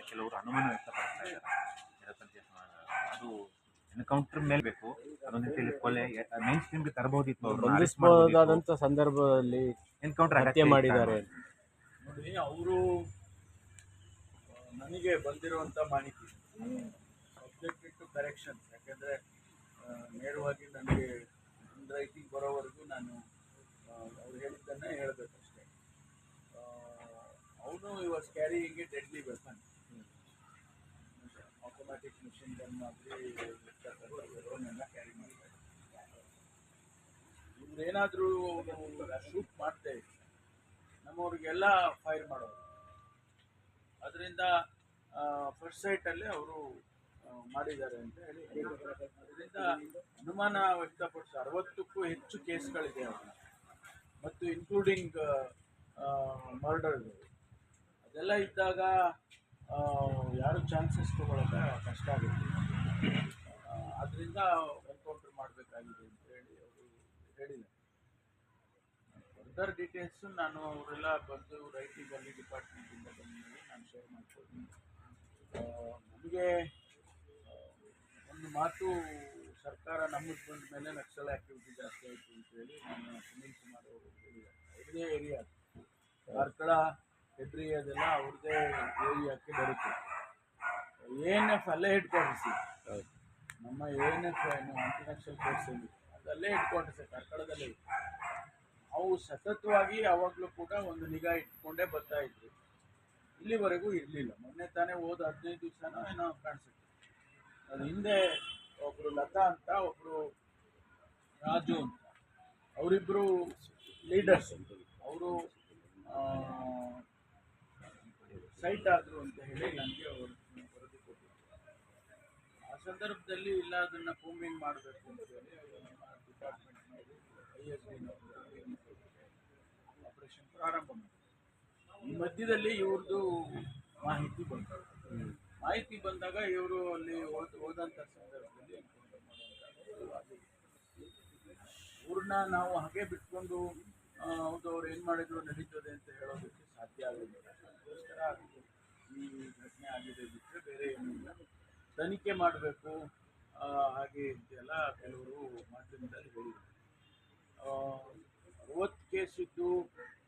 ಕೆಲವರು ಅನುಮಾನ ವ್ಯಕ್ತಪಡಿಸ್ತಾ ಇದ್ದಾರೆ. ಅದು ಎನ್ಕೌಂಟರ್ ಮೇಲೆ ಬೇಕು, ಅದೊಂದು ರೀತಿಯಲ್ಲಿ ಕೊಲೆ ಮೈನ್ ಸ್ಟ್ರೀಮ್ಗೆ ತರಬಹುದಿತ್ತು. ಬಂಧಿಸಬಹುದಾದಂಥ ಸಂದರ್ಭದಲ್ಲಿ ಎನ್ಕೌಂಟರ್ ಹತ್ಯೆ ಮಾಡಿದ್ದಾರೆ. ನೋಡಿ, ಅವರು ನನಗೆ ಬಂದಿರುವಂಥ ಮಾಹಿತಿ ಸಬ್ಜೆಕ್ಟೆಡ್ ಟು ಕರೆಕ್ಷನ್ಸ್. ಯಾಕೆಂದರೆ ನೇರವಾಗಿ ನನಗೆ ಹ್ಯಾಂಡ್ ರೈಟಿಂಗ್ ಬರೋವರೆಗೂ ನಾನು ಅವ್ರು ಹೇಳಿದ್ದನ್ನೇ ಹೇಳಬೇಕಷ್ಟೇ. ಅವನು was carrying A deadly weapon, automatic machine gun ಮಾದರಿ ಡ್ರೋನೆಲ್ಲ ಕ್ಯಾರಿ ಮಾಡ್ತಾರೆ. ಇವ್ರೇನಾದರೂ ಶೂಟ್ ಮಾಡ್ತೇ ನಮ್ಮವ್ರಿಗೆಲ್ಲ ಫೈರ್ ಮಾಡೋರು. ಅದರಿಂದ ಫಸ್ಟ್ ಸೈಟಲ್ಲೇ ಅವರು ಮಾಡಿದ್ದಾರೆ ಅಂತ ಹೇಳಿ ಅದರಿಂದ ಅನುಮಾನ ವ್ಯಕ್ತಪಡಿಸಿ 60ಕ್ಕೂ ಹೆಚ್ಚು ಕೇಸ್ಗಳಿದೆ ಅವ್ರನ್ನ, ಮತ್ತು ಇನ್ಕ್ಲೂಡಿಂಗ್ ಮರ್ಡರ್ಗಳು. ಅದೆಲ್ಲ ಇದ್ದಾಗ ಯಾರು ಚಾನ್ಸಸ್ ತಗೊಳ್ಳೋಕೆ ಕಷ್ಟ ಆಗುತ್ತೆ. ಅದರಿಂದ ಎನ್ಕೌಂಟರ್ ಮಾಡಬೇಕಾಗಿದೆ ಅಂತ ಹೇಳಿ ಅವರು ಹೇಳಿದ್ದಾರೆ. ಫರ್ದರ್ ಡೀಟೇಲ್ಸು ನಾನು ಅವರೆಲ್ಲ ಬಂದು ರೈಟಿಂಗಲ್ಲಿ ಡಿಪಾರ್ಟ್ಮೆಂಟಿಂದ ಬಂದು ನಾನು ಶೇರ್ ಮಾಡ್ಕೊಳ್ತೀನಿ. ನಮಗೆ ಒಂದು ಮಾತು, ಸರ್ಕಾರ ನಮಗೆ ಬಂದ ಮೇಲೆ ನಕ್ಸಲ್ ಆ್ಯಕ್ಟಿವಿಟಿ ಜಾಸ್ತಿ ಆಯಿತು ಅಂತೇಳಿ ನಾನು ಸುನೀಲ್ ಕುಮಾರ್ ಅವರು ಹೇಳಿದ್ದಾರೆ. ಅವ್ರದ್ದೇ ಏರಿಯಾ ಕಾರ್ಕಳ ಹೆಡ್ರಿ ಅದೆಲ್ಲ ಅವ್ರದ್ದೇ ಏರಿಯಾಕ್ಕೆ ಬರುತ್ತೆ. ANF ಅಲ್ಲೇ ಹೆಡ್ ಕ್ವಾರ್ಟರ್ಸ್ ಇದೆ. ನಮ್ಮ ANF ಆಂಟಿ ನಕ್ಸಲ್ ಫೋರ್ಸ್ ಏನಿದೆ ಅದಲ್ಲೇ ಹೆಡ್ ಕ್ವಾರ್ಟರ್ಸ್ ಕಾರ್ಕಳದಲ್ಲೇ ಇದೆ. ಅವು ಸತತವಾಗಿ ಯಾವಾಗಲೂ ಕೂಡ ಒಂದು ನಿಗಾ ಇಟ್ಕೊಂಡೇ ಬರ್ತಾ ಇದ್ರು. ಇಲ್ಲಿವರೆಗೂ ಇರಲಿಲ್ಲ. ಮೊನ್ನೆ ತಾನೇ ಹೋದ 15 ದಿವಸನೋ ಏನೋ ಕಾಣಿಸುತ್ತೆ. ಅದು ಹಿಂದೆ ಒಬ್ಬರು ಲತಾ ಅಂತ, ಒಬ್ಬರು ರಾಜು ಅಂತ, ಅವರಿಬ್ಬರು ಲೀಡರ್ಸ್. ಅವರು ಸೈಟ್ ಆದರು ಅಂತ ಹೇಳಿ ನನಗೆ ಅವರು ವರದಿ ಕೊಟ್ಟಿದ್ರು. ಆ ಸಂದರ್ಭದಲ್ಲಿ ಇಲ್ಲ ಅದನ್ನು ಕೂಂಬಿಂಗ್ ಮಾಡಬೇಕು ಅಂತ ಹೇಳಿ ನಮ್ಮ ಡಿಪಾರ್ಟ್ಮೆಂಟ್ನವರು ISB ಆಪರೇಷನ್ ಪ್ರಾರಂಭ ಮಾಡಿದ್ರು. ಈ ಮಧ್ಯದಲ್ಲಿ ಇವ್ರದ್ದು ಮಾಹಿತಿ ಬಂತು. ಮಾಹಿತಿ ಬಂದಾಗ ಇವರು ಅಲ್ಲಿ ಹೋದಂಥ ಸಂದರ್ಭದಲ್ಲಿ ಅವ್ರನ್ನ ನಾವು ಹಾಗೆ ಬಿಟ್ಕೊಂಡು ಹೌದು ಅವ್ರು ಏನು ಮಾಡಿದ್ರು ನಡೀತದೆ ಅಂತ ಹೇಳೋದಕ್ಕೆ ಸಾಧ್ಯ ಆಗಲಿಲ್ಲ. ಅದಕ್ಕೋಸ್ಕರ ಈ ಘಟನೆ ಆಗಿದೆ ಬಿಟ್ಟರೆ ಬೇರೆ ಏನಿಲ್ಲ. ತನಿಖೆ ಮಾಡಬೇಕು ಹಾಗೆ ಅಂತೆಲ್ಲ ಕೆಲವರು ಮಾಧ್ಯಮದಲ್ಲಿ ಹೇಳಿದರು. 60 ಕೇಸ್ ಇದ್ದು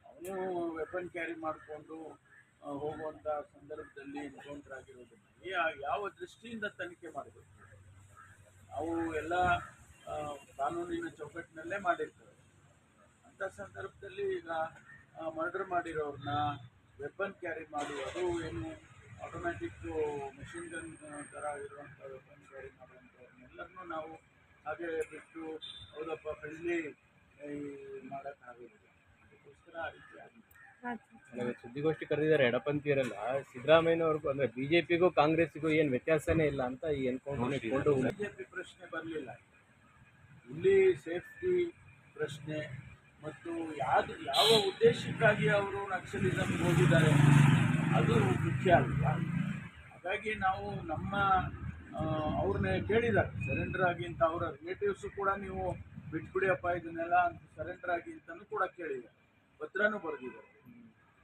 ಅವನು ವೆಪನ್ ಕ್ಯಾರಿ ಮಾಡಿಕೊಂಡು ಹೋಗುವಂಥ ಸಂದರ್ಭದಲ್ಲಿ ಎನ್ಕೌಂಟರ್ ಆಗಿರೋದನ್ನು ಯಾವ ದೃಷ್ಟಿಯಿಂದ ತನಿಖೆ ಮಾಡಬೇಕು? ಅವು ಎಲ್ಲ ಕಾನೂನಿನ ಚೌಕಟ್ಟಿನಲ್ಲೇ ಮಾಡಿರ್ತಾರೆ. ಅಂಥ ಸಂದರ್ಭದಲ್ಲಿ ಈಗ ಮರ್ಡರ್ ಮಾಡಿರೋರನ್ನ ವೆಪನ್ ಕ್ಯಾರಿ ಮಾಡುವುದು ಏನು ಆಟೋಮ್ಯಾಟಿಕ್ ಮೆಷಿನ್ ಗನ್ ಥರ ಇರುವಂಥ ವೆಪನ್ ಕ್ಯಾರಿ ಮಾಡುವಂಥವ್ರನ್ನೆಲ್ಲರನ್ನೂ ನಾವು ಹಾಗೆ ಬಿಟ್ಟು ಹೌದಪ್ಪ ಫ್ರೆಂಡ್ಲಿ ಮಾಡೋಕ್ಕಾಗೋದಿಲ್ಲ. ಅದಕ್ಕೋಸ್ಕರ ಆ ರೀತಿ ಆಗಿದೆ. ಸುದ್ದಿಗೋಷ್ಠಿ ಕರೆದಿದ್ದಾರೆ ಎಡಪಂಥೀಯರೆಲ್ಲ. ಸಿದ್ದರಾಮಯ್ಯನವ್ರಿಗೂ ಅಂದರೆ BJPಗೂ ಕಾಂಗ್ರೆಸ್ಸಿಗೂ ಏನು ವ್ಯತ್ಯಾಸನೇ ಇಲ್ಲ ಅಂತ ಈ ಎನ್ಕೌಂಟರ್ ಇಟ್ಕೊಂಡು BJP ಪ್ರಶ್ನೆ ಬರಲಿಲ್ಲ. ಇಲ್ಲಿ ಸೇಫ್ಟಿ ಪ್ರಶ್ನೆ ಮತ್ತು ಯಾವ ಉದ್ದೇಶಕ್ಕಾಗಿ ಅವರು ನಕ್ಸಲಿಸಮ್ ಹೋಗಿದ್ದಾರೆ ಅದು ಮುಖ್ಯ ಅಲ್ವಾ. ಹಾಗಾಗಿ ನಾವು ನಮ್ಮ ಅವ್ರನ್ನ ಕೇಳಿದ್ದಾರೆ ಸರೆಂಡರ್ ಆಗಿ ಅಂತ. ಅವರ ರಿಲೇಟಿವ್ಸು ಕೂಡ ನೀವು ಬಿಟ್ಬಿಡಿಯಪ್ಪ ಇದನ್ನೆಲ್ಲ ಸರೆಂಡರ್ ಆಗಿ ಅಂತಲೂ ಕೂಡ ಕೇಳಿದ್ದಾರೆ, ಪತ್ರನೂ ಬರೆದಿದ್ದಾರೆ.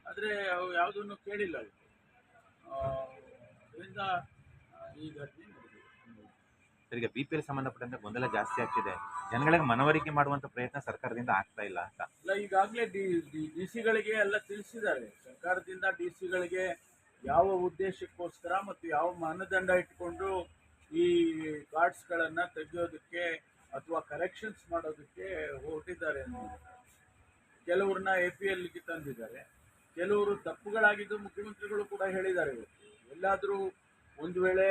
ಆದರೆ ಅವು ಯಾವುದನ್ನು ಕೇಳಿಲ್ಲ. ಅದರಿಂದ ಈ ಘಟನೆ ನಡೆದಿದೆ. ಈಗ BPL ಸಂಬಂಧಪಟ್ಟಂತೆ ಗೊಂದಲ ಜಾಸ್ತಿ ಆಗ್ತಿದೆ. ಜನಗಳಿಗೆ ಮನವರಿಕೆ ಮಾಡುವಂಥ ಪ್ರಯತ್ನ ಸರ್ಕಾರದಿಂದ ಆಗ್ತಾ ಇಲ್ಲ ಅಂತ. ಅಲ್ಲ, ಈಗಾಗಲೇ DC ಗಳಿಗೆ ಎಲ್ಲ ತಿಳಿಸಿದ್ದಾರೆ. ಸರ್ಕಾರದಿಂದ DC ಗಳಿಗೆ ಯಾವ ಉದ್ದೇಶಕ್ಕೋಸ್ಕರ ಮತ್ತು ಯಾವ ಮಾನದಂಡ ಇಟ್ಕೊಂಡು ಈ ಕಾರ್ಡ್ಸ್ಗಳನ್ನು ತೆಗೆಯೋದಕ್ಕೆ ಅಥವಾ ಕರೆಕ್ಷನ್ಸ್ ಮಾಡೋದಕ್ಕೆ ಹೊರಟಿದ್ದಾರೆ ಅನ್ನೋದು. ಕೆಲವ್ರನ್ನ APLಗೆ ತಂದಿದ್ದಾರೆ. ಕೆಲವರು ತಪ್ಪುಗಳಾಗಿದ್ದು ಮುಖ್ಯಮಂತ್ರಿಗಳು ಕೂಡ ಹೇಳಿದ್ದಾರೆ. ಎಲ್ಲಾದರೂ ಒಂದು ವೇಳೆ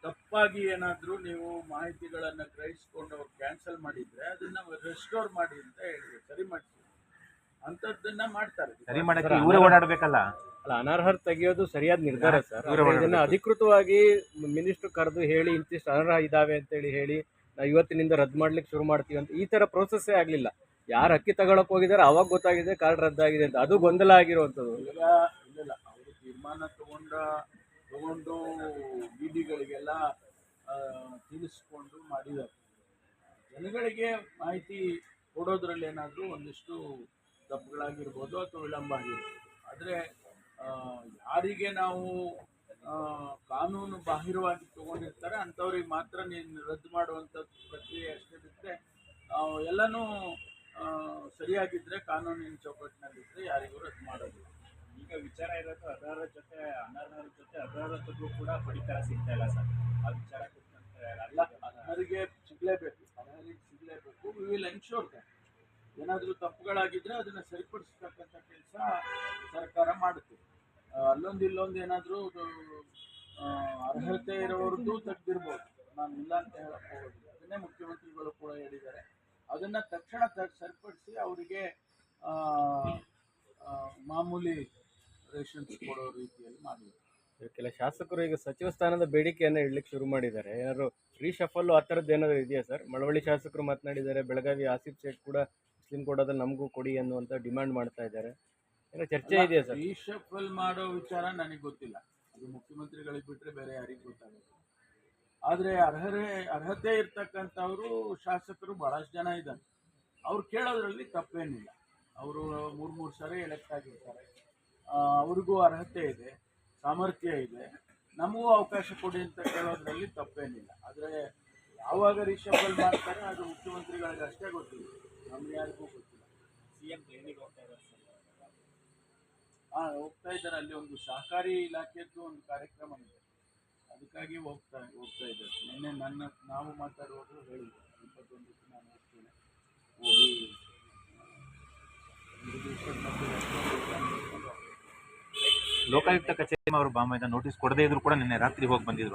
ತಪ್ಪಾಗಿ ಏನಾದರೂ ನೀವು ಮಾಹಿತಿಗಳನ್ನು ಗ್ರಹಿಸ್ಕೊಂಡು ಅವ್ರು ಕ್ಯಾನ್ಸಲ್ ಮಾಡಿದರೆ ಅದನ್ನು ರೆಸ್ಟೋರ್ ಮಾಡಿ ಅಂತ ಹೇಳಿದ್ರು, ಸರಿ ಮಾಡಿಸಿ ಅಂಥದ್ದನ್ನ ಮಾಡ್ತಾರೆ. ಸರಿ ಮಾಡಕ್ಕೆ ಇವರೇ ಓಡಾಡಬೇಕಲ್ಲ. ಅಲ್ಲ, ಅನರ್ಹರು ತೆಗೆಯೋದು ಸರಿಯಾದ ನಿರ್ಧಾರ ಸರ್. ಇದನ್ನು ಅಧಿಕೃತವಾಗಿ ಮಿನಿಸ್ಟ್ರು ಕರೆದು ಹೇಳಿ ಇಂತಿಷ್ಟು ಅನರ್ಹ ಇದ್ದಾವೆ ಅಂತೇಳಿ ಹೇಳಿ ನಾವು ಇವತ್ತಿನಿಂದ ರದ್ದು ಮಾಡ್ಲಿಕ್ಕೆ ಶುರು ಮಾಡ್ತೀವಿ ಅಂತ ಈ ಥರ ಪ್ರೋಸೆಸ್ಸೇ ಆಗಲಿಲ್ಲ. ಯಾರು ಅಕ್ಕಿ ತಗೊಳಕ್ಕೆ ಹೋಗಿದ್ದಾರೆ ಅವಾಗ ಗೊತ್ತಾಗಿದೆ ಕಾರ್ಡ್ ರದ್ದಾಗಿದೆ ಅಂತ. ಅದು ಗೊಂದಲ ಆಗಿರುವಂಥದ್ದು. ಈಗ ಇಲ್ಲ, ಅವರು ತೀರ್ಮಾನ ತಗೊಂಡು BDಗಳಿಗೆಲ್ಲ ತಿಳಿಸ್ಕೊಂಡು ಮಾಡಿದ್ದಾರೆ. ಜನಗಳಿಗೆ ಮಾಹಿತಿ ಕೊಡೋದ್ರಲ್ಲಿ ಏನಾದರೂ ಒಂದಿಷ್ಟು ತಪ್ಪುಗಳಾಗಿರ್ಬೋದು ಅಥವಾ ವಿಳಂಬ ಆಗಿರ್ಬೋದು. ಆದರೆ ಯಾರಿಗೆ ನಾವು ಕಾನೂನು ಬಾಹಿರವಾಗಿ ತಗೊಂಡಿರ್ತಾರೆ ಅಂಥವ್ರಿಗೆ ಮಾತ್ರ ನೀನು ರದ್ದು ಮಾಡುವಂಥ ಪ್ರಕ್ರಿಯೆ ಅಷ್ಟೇ ಬಿಟ್ಟರೆ ಎಲ್ಲನೂ ಸರಿಯಾಗಿದ್ದರೆ ಕಾನೂನಿನ ಚೌಕಟ್ಟಿನಲ್ಲಿದ್ದರೆ ಯಾರಿಗೂ ರದ್ದು ಮಾಡೋದಿಲ್ಲ. ಈಗ ವಿಚಾರ ಇರೋದು ಅರ್ಹರ ಜೊತೆ ಅನರ್ಹರ ಜೊತೆ ಅರ್ಹರದ್ದು ಕೂಡ ಪಡಿತರ ಸಿಗ್ತಾ ಇಲ್ಲ ಸರ್. ಆ ವಿಚಾರ ಕುರಿತಂತೆ ಅಲ್ಲ, ಅರ್ಹರಿಗೆ ಸಿಗಲೇಬೇಕು, ಅರ್ಹರಿಗೆ ಸಿಗಲೇಬೇಕು. ವಿ ವಿಲ್ ಎನ್ಶೋರ್ ದಟ್ ಏನಾದರೂ ತಪ್ಪುಗಳಾಗಿದ್ದರೆ ಅದನ್ನು ಸರಿಪಡಿಸ್ತಕ್ಕಂಥ ಕೆಲಸ ಸರ್ಕಾರ ಮಾಡುತ್ತೆ. ಅಲ್ಲೊಂದು ಇಲ್ಲೊಂದು ಏನಾದರೂ ಅರ್ಹತೆ ಇರೋವ್ರದ್ದು ತೆಗೆದಿರ್ಬೋದು, ನಾನು ಇಲ್ಲ ಅಂತ ಹೇಳಕ್ಕೆ ಹೋಗೋದಿಲ್ಲ. ಅದನ್ನೇ ಮುಖ್ಯಮಂತ್ರಿಗಳು ಕೂಡ ಹೇಳಿದ್ದಾರೆ. ಅದನ್ನು ತಕ್ಷಣ ಸರಿಪಡಿಸಿ ಅವರಿಗೆ ಮಾಮೂಲಿ ರೇಷನ್ಸ್ ಕೊಡೋ ರೀತಿಯಲ್ಲಿ ಮಾಡಿದ್ದಾರೆ. ಕೆಲ ಶಾಸಕರು ಈಗ ಸಚಿವ ಸ್ಥಾನದ ಬೇಡಿಕೆಯನ್ನು ಇಡ್ಲಿಕ್ಕೆ ಶುರು ಮಾಡಿದ್ದಾರೆ. ಏನಾದ್ರು ರೀಶಫಲ್ ಆ ಥರದ್ದು ಏನಾದ್ರು ಇದೆಯಾ ಸರ್? ಮಳವಳ್ಳಿ ಶಾಸಕರು ಮಾತನಾಡಿದ್ದಾರೆ, ಬೆಳಗಾವಿ ಆಸಿಫ್ ಶೇಖ್ ಕೂಡ ಮುಸ್ಲಿಂ ಕೋಟಾದಲ್ಲಿ ನಮಗೂ ಕೊಡಿ ಅನ್ನುವಂಥ ಡಿಮಾಂಡ್ ಮಾಡ್ತಾ ಇದ್ದಾರೆ. ಏನೋ ಚರ್ಚೆ ಇದೆಯಾ ಸರ್? ರೀಶಫಲ್ ಮಾಡೋ ವಿಚಾರ ನನಗೆ ಗೊತ್ತಿಲ್ಲ, ಅದು ಮುಖ್ಯಮಂತ್ರಿಗಳಿಗೆ ಬಿಟ್ಟರೆ ಬೇರೆ ಯಾರಿಗೆ ಗೊತ್ತಾಗುತ್ತೆ. ಆದರೆ ಅರ್ಹತೆ ಇರ್ತಕ್ಕಂಥವರು ಶಾಸಕರು ಭಾಳಷ್ಟು ಜನ ಇದ್ದಾರೆ. ಅವ್ರು ಕೇಳೋದ್ರಲ್ಲಿ ತಪ್ಪೇನಿಲ್ಲ. ಅವರು 3 ಸಾರಿ ಎಲೆಕ್ಟ್ ಆಗಿರ್ತಾರೆ, ಅವ್ರಿಗೂ ಅರ್ಹತೆ ಇದೆ, ಸಾಮರ್ಥ್ಯ ಇದೆ, ನಮಗೂ ಅವಕಾಶ ಕೊಡಿ ಅಂತ ಕೇಳೋದ್ರಲ್ಲಿ ತಪ್ಪೇನಿಲ್ಲ. ಆದರೆ ಯಾವಾಗ ರಿಷಫಲ್ ಮಾಡ್ತಾರೆ ಅದು ಮುಖ್ಯಮಂತ್ರಿಗಳಿಗೆ ಅಷ್ಟೇ ಗೊತ್ತಿಲ್ಲ, ನಮ್ಗೆ ಯಾರಿಗೂ ಗೊತ್ತಿಲ್ಲ. CM ದೆಹಲಿಗೆ ಹೋಗ್ತಾ ಇದ್ದಾರೆ ಸರ್. ಹೋಗ್ತಾ ಇದ್ದಾರೆ. ಅಲ್ಲಿ ಒಂದು ಸಹಕಾರಿ ಇಲಾಖೆದ್ದು ಒಂದು ಕಾರ್ಯಕ್ರಮ ಇದೆ, ಅದಕ್ಕಾಗಿ ಹೋಗ್ತಾ ಇದ್ದಾರೆ. ನಿನ್ನೆ ನಾವು ಮಾತಾಡುವಾಗ ಹೇಳಿದ್ದೆ 21ಕ್ಕೆ ನಾನು ಹೋಗ್ತೇನೆ, ಹೋಗಿ 1 ದಿವಸದ ಮಧ್ಯೆ ಲೋಕಾಯುಕ್ತ ಕಚೇರಿ ಅವರು ಬಾಂಬೆಯಿಂದ ನೋಟಿಸ್ ಕೊಡದೇ ಇದ್ರು ಕೂಡ ನಿನ್ನೆ ರಾತ್ರಿ ಹೋಗಿ ಬಂದಿದ್ರು.